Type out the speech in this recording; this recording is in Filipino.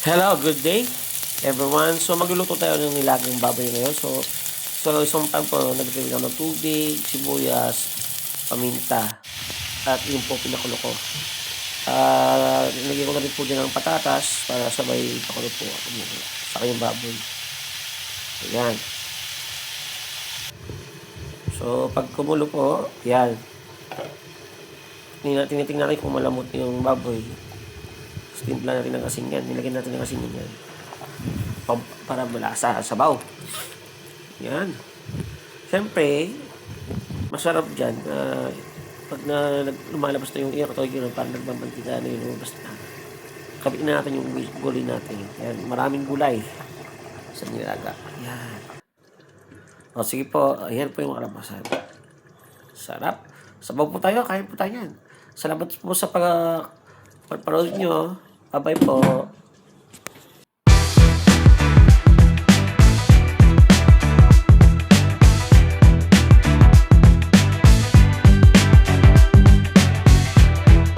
Hello, good day everyone. So magluluto tayo ng nilagang baboy ngayon. So isang pan po, naglagay ako ng tubig, sibuyas, paminta, at yung po pinakulo ko. Nilagay ko na rin po dyan ng patatas para sabay pakulo po sa yung baboy. Ayan. So pag kumulo po, yan. Tinitingnan natin kung malamot yung baboy. Timpla natin ng asin yan. Nilagyan natin ng asin yan. Para malasa sa sabaw. Yan. Siyempre, masarap dyan. Pag lumalabas na yung air, parang nagbabantika na yung lumabas na. Kabitin na natin yung gulay natin. Yan. Maraming gulay sa nilaga. Yan. O, sige po. Ayan po yung kalabasan. Sarap. Sabaw po tayo. Kain po tayo yan. Salamat po sa pagpanood nyo. Bye-bye po.